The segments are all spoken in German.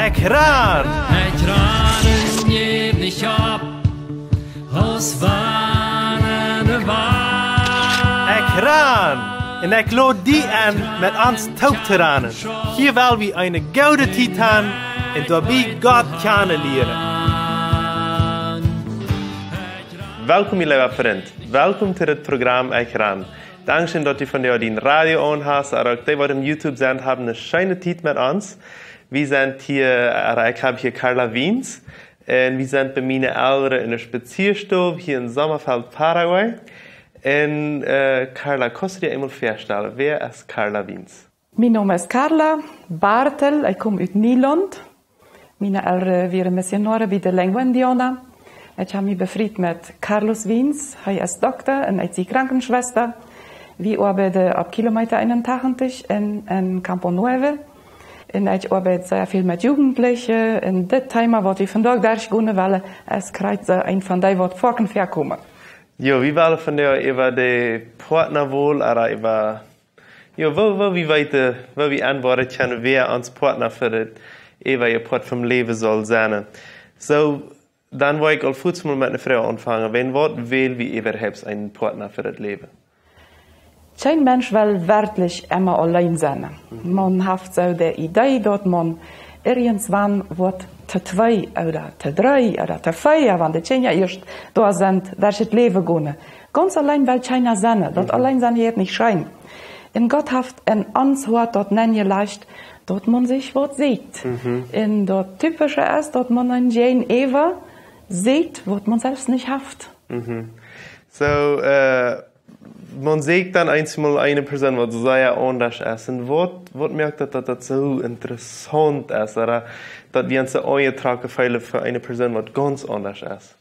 Ekran! Ekranen geef dich op, als wanneer waar. Ekran! En ik lood die aan met ons touwteranen. Hier wil we een gouden titan en daarbij God kennen leren. Welkom, lieve vriend. Welkom to het programma Ekran. Dankzij dat u van jou die radio aanhast, en ook die wat op YouTube zijn, hebben een schöne tijd met ons. We zijn hier, ik heb hier Carla Wiens. En we zijn bij mijn ouderen in een spazierstoel hier in Sommerfeld, Paraguay. En Carla, kost je eenmaal voorstellen, wie is Carla Wiens? Mijn naam is Carla Bartel, ik kom uit Nederland. Mijn ouderen waren missionaren bij de Lengua Indiana. Ik heb me bevriend met Carlos Wiens, hij is dokter en ik is krankenschwester. We arbeiten op kilometer 81 in Campo Nuevo. En ik arbeid zeer veel met Jugendlichen. En dit thema wat we vandaag daar gaan willen, is krijgt een van die wat voor kan voorkomen. Jo, wie willen van jou over de partnerwohl, oder over... Jo, wo wie weten, wo wie antwoorden kunnen, wer ons partner voor het over je part van leven zal zijn. So, dan wil ik al voedsel met een vrouw aanvangen. Wen wat wil wie überhaupt een partner voor het leven? Geen mens wil werkelijk immer alleen zijn. Man heeft zo de idee dat man irgendwann wordt te twee, oder te drie, oder te vier, want de tien jaar eerst daar zijn, waar het leven gaan. Ganz alleen wil keiner zijn, dat alleen zijn hier niet schijn. En God heeft in ons hoort dat nen je leicht, dat man zich wat ziet. En dat typische is dat man een geen even ziet, wat man zelfs niet heeft. So, man sieht dann einmal eine Person, die sehr anders ist. Und was merkt das so interessant ist, oder dass wir uns eingetragen fühlen für eine Person, die ganz anders ist?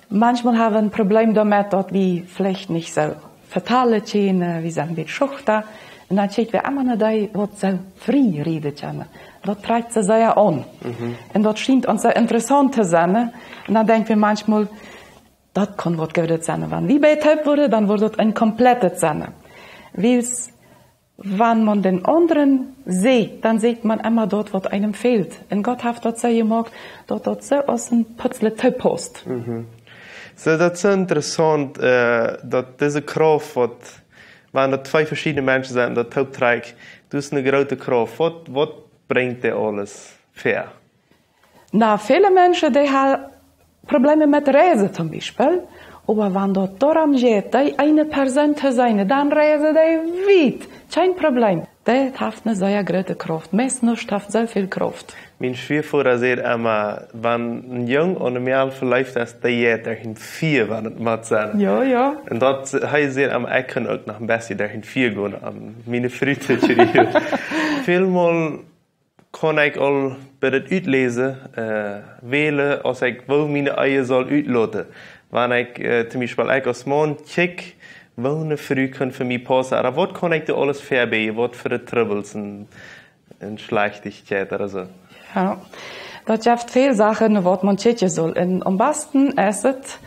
Manchmal haben wir ein Problem damit, dass wir vielleicht nicht so vertalen können, wir sind ein bisschen schüchtern. Und dann steht wir immer noch da, was so frei reden können. Das treibt sie sehr an. Und das scheint uns sehr interessant zu sein. Und dann denken wir manchmal, das kann was geworden sein. Wenn wir beteiligt wurde, dann wurde das ein komplettes sein. Weil wenn man den anderen sieht, dann sieht man immer dort, was einem fehlt. Und Gott hat das sehr gemacht, dass das so aus einem Putzle post. So, das ist so interessant, dass diese Kraft, wenn da zwei verschiedene Menschen sind, das Taubtreik, das ist eine große Kraft. Was bringt dir alles fair? Na, viele Menschen, die haben Probleme mit Reisen zum Beispiel. Aber wenn dort darum geht, die eine Person zu sein, dann reisen die weit. Kein Problem. Die hat eine sehr große Kraft. Meistens hat so viel Kraft. Mein Schwiegervater sagt immer, wenn ein Jung und ein Mädel verläuft ist, der geht dahin 4, wenn es mal sein. Ja, ja. Und das heißt, ich kann auch noch ein bisschen dahin 4 gehen, meine Freunde. Vielmal kann ich auch bei das Uitlezen wählen, als ich wo meine Eier soll uitlaten. Wenn ich zum Beispiel als Mann check, wo eine Frau kann für mich passen, aber was kann ich da alles verbieten, was für die Troubles und Schlechtigkeit oder so? Ja, das gibt viele Sachen, was man checken soll. Und am besten ist es,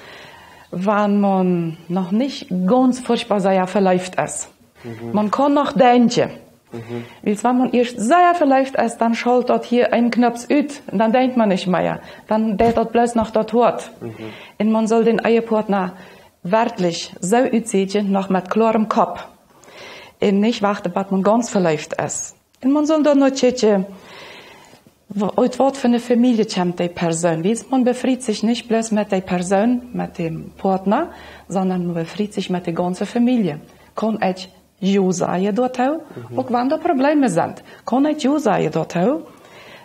wenn man noch nicht ganz furchtbar sehr verläuft ist. Man kann noch denken. Weil wenn man erst sehr verläuft ist, dann schaltet dort hier ein Knopf aus und dann denkt man nicht mehr. Dann geht dort bloß noch das Wort. Und man soll den Ehepartner wirklich so aussehen, noch mit klarem Kopf. Und nicht warten, bis man ganz verläuft ist. Und man soll dann noch checken, was für eine Familie kommt die Person. Weil man befriedet sich nicht bloß mit der Person, mit dem Partner, sondern man befriedet sich mit der ganzen Familie. Kann ich ja sagen dort auch wenn da Probleme sind. Kann ich ja sagen dort auch.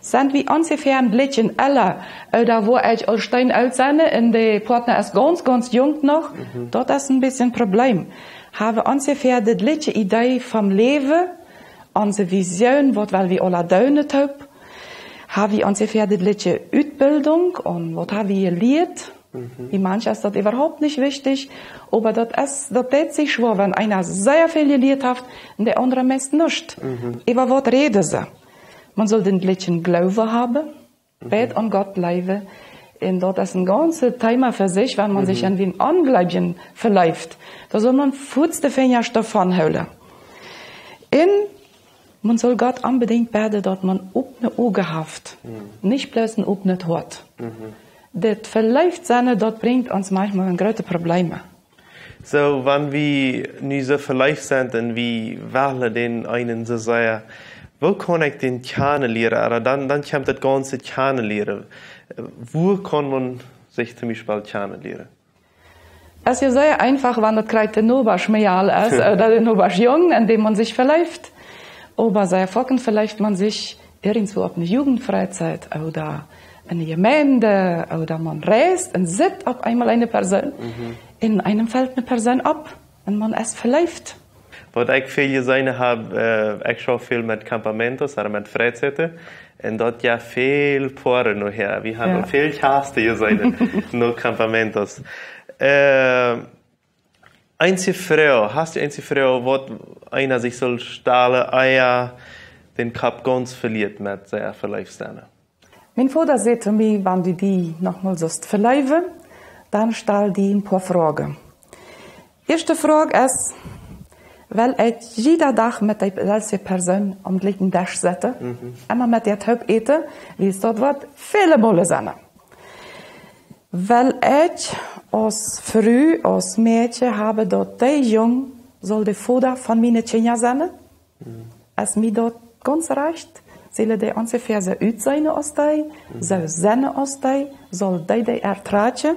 Sind wir ungefähr ein bisschen älter, oder wo ich als Stein alt sein und der Partner ist ganz, ganz jung noch, dort ist ein bisschen Problem. Haben ungefähr die gleiche Idee vom Leben, unsere Vision, was weil wir alle daunen haben. Haben wir ungefähr die gleiche Ausbildung und was haben wir gelernt. Wie manche ist das überhaupt nicht wichtig, aber das tät sich schwer, wenn einer sehr viel gelernt hat und der andere meist nicht. Über was reden sie? Man soll den gleichen Glauben haben, bet an Gott bleiben. Und das ist ein ganzes Thema für sich, wenn man sich an den Ungläubigen verläuft. Da soll man den Finger davon holen. Und man soll Gott unbedingt beten, dass man opne Auge haft, nicht bloß ein opnet Hort. Das verläuft seine, dort bringt uns manchmal große Probleme. So, wenn wir nu so verliefd sind und wir wählen den einen so sehr, wo kann ich den kennenlernen? Aber dann kommt das ganze Kennenlernen. Wo kann man sich zum Beispiel kennenlernen? Es ist sehr einfach, wenn das gerade der Nobasch Mejal ist, oder der Nobasch Jung, in dem man sich verläuft. Aber sehr folgend verläuft man sich irgendwo auf eine Jugendfreizeit oder in eine Gemeinde oder man reist und sieht auf einmal eine Person. In einem fällt eine Person ab und man ist verläuft. Was ich viel gesehen habe, ich schaue viel mit Campamentos oder mit Freizeiten. Und dort ja viel Paare noch her. Wir haben viel Chaste gesehen, noch Campamentos. Einzige Frau, hast du einzige Frau, wo einer sich soll stahlen, Eier, den Kap ganz verliert mit sehr verliefd sein? Mein Vater sagte mir, wenn du die nochmal sollst verleiben, dann stell die ein paar Fragen. Erste Frage ist, weil ich jeden Tag mit dieser Person am gleichen Tisch sitze, immer mit der Taub eten, wie es dort wird, viele Bolle sind. Weil ich als Frau, als Mädchen habe dort der Jung, soll der Vater von meinen Kindern sein. Als mir dort ganz recht, sollen die ungefähr so ut sein als die, so sein als die, soll die ertragen.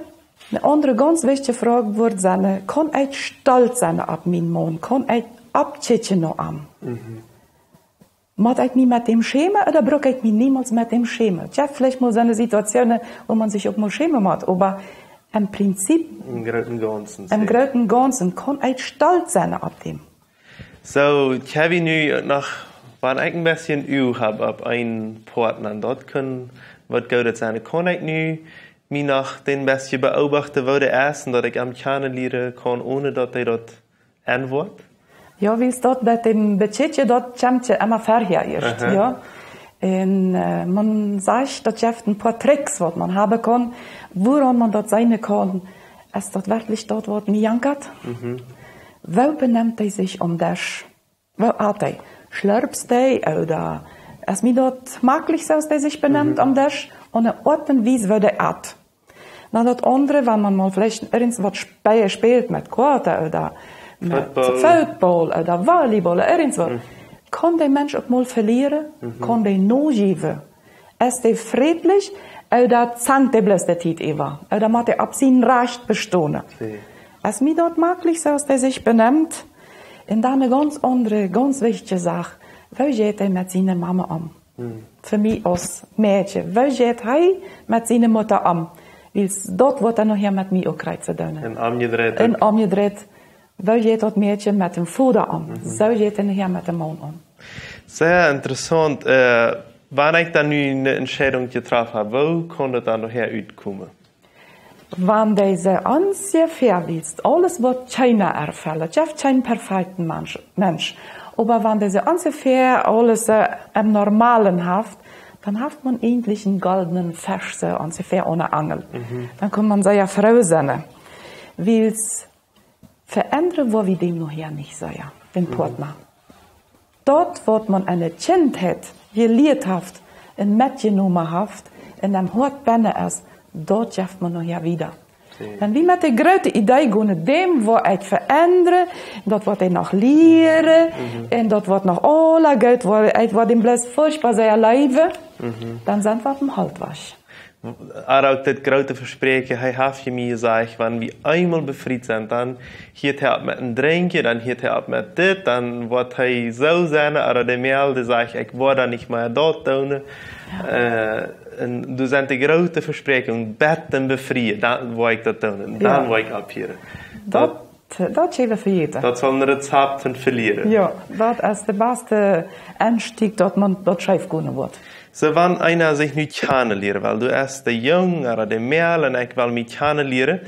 Eine andere ganz wichtige Frage wird sein, kann ich stolz sein auf meinen Mann? Kann ich abchecken noch an? Muss ich mich mit dem schämen oder brauche ich mich niemals mit dem schämen? Ich habe vielleicht mal so eine Situation, wo man sich auch mal schämen muss, aber im Prinzip, im Großen und Ganzen kann ich stolz sein auf dem. So, ich habe nu noch, wenn ich ein bisschen Übung habe auf einen Partner, dort können, was geht sein, kann ich nu mich nach den bisschen beobachten, wo der ist und dass ich am kennenlernen kann, ohne dass er dort antwortet? Ja, wie es dort bei dem Budget dort kommt ja immer vorher erst, ja. Und man sagt, dass es ein paar Tricks, was man haben kann, woran man dort sein kann, ist dort wirklich dort, wo mir jankert. Wo benimmt er sich um das? Wo hat er? Schlürpst er oder ist mir dort möglich, dass er sich benimmt um das? Und eine Art und Weise, wo er hat. Dann das andere, wenn man mal vielleicht irgendwas spielt mit Quarter oder mit Football oder Volleyball oder irgendwas, kann der Mensch auch mal verlieren, kann der nachgeben. Ist er friedlich oder zankt er bloß der Zeit über? Oder macht er ab seinem Recht bestehen? Es mir dort möglich, dass er sich benimmt. Und dann eine ganz andere, ganz wichtige Sache. Wie geht er mit seiner Mama um? Für mich als Mädchen. Wie geht er mit seiner Mutter um? Weil dort wird er noch hier mit mir auch kreuzen. En omgedreht. En omgedreht. Wie geht das Mädchen mit dem Vater um? So geht er hier mit dem Mann um. Sehr interessant. Wann ich dann eine Entscheidung getroffen habe, wo konnte dann noch herkommen? Wenn diese ungefähr willst, alles wird keiner erfüllen. Ich habe keinen perfekten Mensch. Aber wenn diese ungefähr alles im Normalen haft, dann hat man endlich einen goldenen Fisch, so ungefähr ohne Angel. Dann kann man sehr froh sein. Weil es verändern, wo wir dem noch her nicht sehen, den Partner. Dort, wo man eine Kindheit gelehrt hat, ein mitgenommen hat, in einem Hort benne ist, dort schafft man noch ja wieder. Wenn wir mit der großen Idee gehen, dem, wo ich verändere, dort wird ich noch lehren, und dort wird noch alle Geld, wo dem bloß furchtbar sehr leben, dann sind wir auf dem Haltwasch. Aber auch das große Versprechen, hey, hast du mir gesagt, wenn wir einmal befreit sind, dann hier hat mit einem Trinken, dann hier hat mit das, dann wird er so sein, aber der Mehl, der sagt, ich werde nicht mehr dort tun. Und du sind die große Versprechung, betten befreien, dann will ich das tun, dann will ich abhören. Das ist für jeden. Das soll ein Rezept verlieren. Ja, das ist der beste Einstieg, dass man dort schief gehen wird. So, wenn einer sich nicht kennenlernen, weil du erst der Jung oder der Mädel und ich will mich kennenlernen,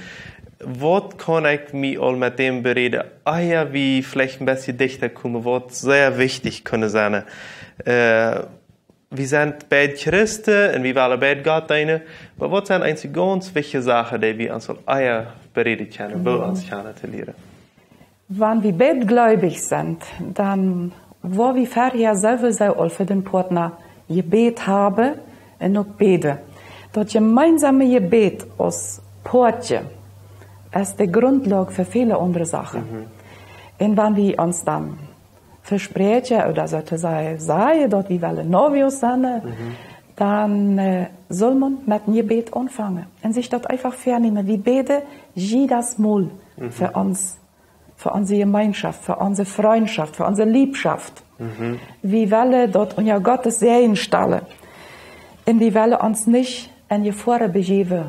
was kann ich mich all mit dem bereden? Ja, wie vielleicht ein bisschen dichter kommen, was sehr wichtig können sein. Wir sind beide Christen und wir wollen beide Gott dienen, aber was sind eigentlich ganz wichtige Sachen, die wir uns bereden können, wo uns kennenzulernen? Wenn wir beide gläubig sind, dann, wo wir vorher selber so für den Partner Gebet habe en ook beden. Dat gemeinsame Gebet als poortje is de grondslag voor vele andere Sachen. En wanneer we ons dan versprechen oder sagen, dat we wel Novios zijn, dann soll man mit dem Gebet anfangen und sich das einfach vornehmen. Wir beten jedes Mal für uns, für unsere Gemeinschaft, für unsere Freundschaft, für unsere Liebschaft. Wir wollen dort unter Gottes Segen stellen. Und wir wollen uns nicht in die Gefahr begeben,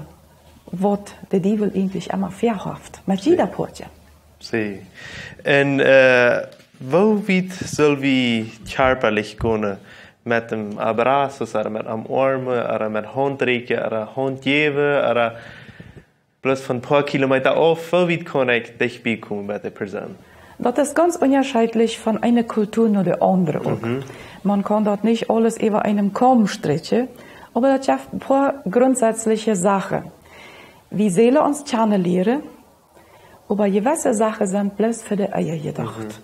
was der Teufel eigentlich immer verhofft. Mit jeder Porte. Sie. Und wo sollen wir körperlich gehen? Met dem abraços, oder met am armen, oder met handreiken, oder hand geben, oder bloß von ein paar Kilometer auf, wie weit kann ich dich bekommen bei der Person? Das ist ganz unterschiedlich von einer Kultur zu der anderen. Man kann dort nicht alles über einem Kamm streichen, aber das gibt ein paar grundsätzliche Sachen. Wir sollen uns channelieren, aber gewisse Sachen sind bloß für die Eier gedacht.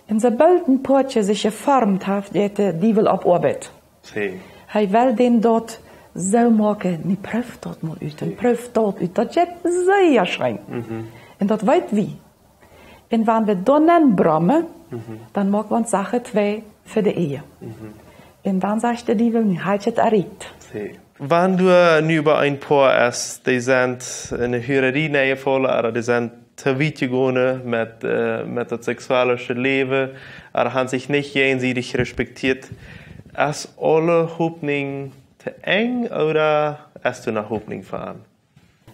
In sobald ein Portje sich geformt hat, geht der Teufel auf Arbeit. Hij will den dort so machen, nie prüft dort mal uit, en prüft dort uit. Dat geht sehr schön. Und das weiß wie. Und wenn wir dann brommen, dann machen wir uns Sache 2 für die Ehe. Und dann sagt der Teufel, nie hat es erregt. Wenn du nu über ein Paar ist, die sind in eine Hierarchie neergevallen, oder die sind te weit gegangen mit das sexuelle Leben, oder haben sich nicht gegenseitig respektiert. Ist alle Hoffnung te eng, oder hast du nach Hoffnung fahren?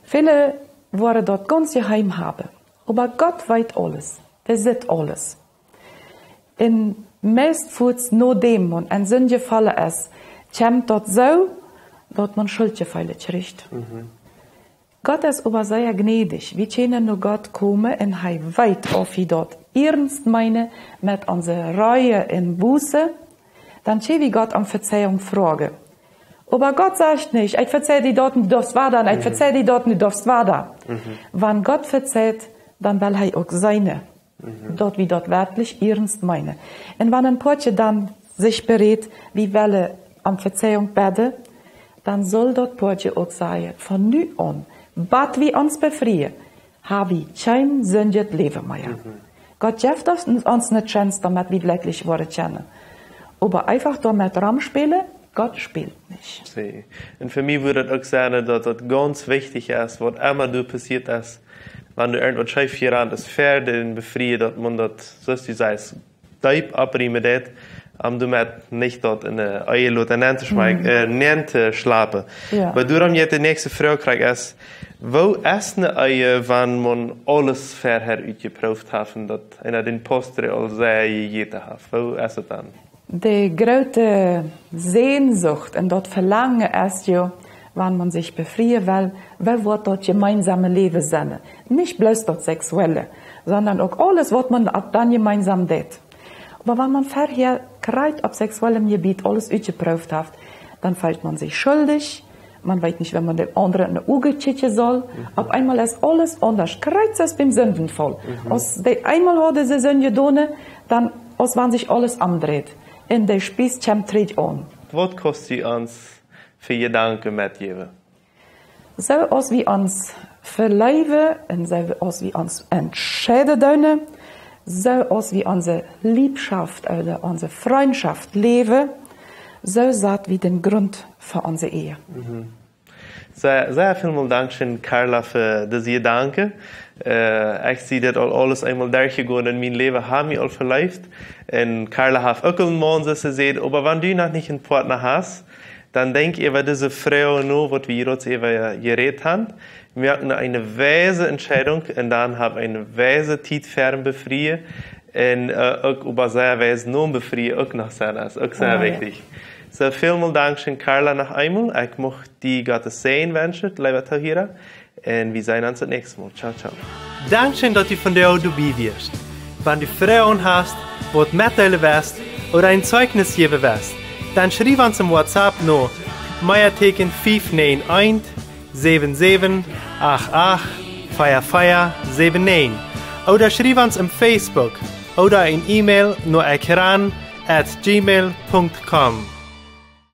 Viele wollen dort ganz geheim haben. Aber Gott weiß alles. Der sieht alles. In meestvoets nur dem man ein Sünde gefallen ist, kommt dort so, dass man Schuldgefälle kriegt. Gott ist aber sehr gnädig. Wir können nur Gott kommen und er weiß, ob wir dort ernst meinen mit unserer Reue in Buße, dann können wir Gott um Verzeihung fragen. Aber Gott sagt nicht, ich verzeih dir dort, du darfst weiter, ich verzeih dir dort, du darfst weiter. Wenn Gott verzeiht, dann will er auch seine. Dort wie dort wirklich ernst meinen. Und wenn ein Portje dann sich berät, wie will um Verzeihung beten, dann soll dort Portje auch sagen, von nu an, bat wir uns befreien, haben wir kein sündiges Leben mehr. Gott gibt uns eine Chance, damit wir glücklich werden können. Aber einfach damit rumspielen, Gott spielt nicht. Sí. Und für mich würde ich auch sagen, dass das ganz wichtig ist, was immer du passiert ist, wenn du irgendwas schief hier an das Pferd befreien, dass man das, so du sagst, deep abriemen das, du mit nicht dort in eine Eier Nente schlafen. Ja. Aber du dann jetzt die nächste Frage kriegst, wo ist eine Eier, wenn man alles vorher ausgeprüft hat, dass einer den Poster als sehr gegeben hat? Wo ist es dann? Die große Sehnsucht und dort Verlangen ist ja, wenn man sich befreien will, wird dort gemeinsame Leben sein. Nicht bloß dort sexuelle, sondern auch alles, was man dann gemeinsam tut. Aber wenn man vorher gerade auf sexuellem Gebiet alles ausgeprüft hat, dann fühlt man sich schuldig, man weiß nicht, wenn man dem anderen eine Auge schicken soll. Auf einmal ist alles anders. Kreuz ist beim Sündenfall. Als die einmal hat diese Sünde getan, dann als wenn sich alles umdreht. In der Spieß kommt dreht an. Was kostet uns für Gedanken mitgeben? So als wir uns verleiben und so als wir uns entscheiden, so als wir unsere Liebschaft oder unsere Freundschaft leben, so sagt wir den Grund für unsere Ehe. Sehr, sehr vielen Dank, Carla, für diese Gedanken. Ich sehe das alles einmal durchgegangen in mein Leben, haben wir all verleibt. Und Carla hat auch einen Mann gesehen, aber wenn du noch nicht einen Partner hast, dann denk über diese Frau nur, was wir jetzt eben geredet haben. Wir hatten eine weise Entscheidung und dann haben eine weise Zeit fern befreien und auch über sehr weise Nomen befreien, auch noch sein, das ist auch sehr wichtig. So, vielen Dank, Carla, noch einmal. Ich möchte die Gottes Segen wünschen, liebe Tahira. Und wir sehen uns das nächste Mal. Ciao, ciao. Dankeschön, dass du von der dabei wirst. Wenn du Fragen hast, die du mitteilen willst oder ein Zeugnis geben willst, dann schreib uns im WhatsApp noch Meierteken 591 77 88 4479 oder schreib uns im Facebook oder ein E-Mail nur ekran@gmail.com.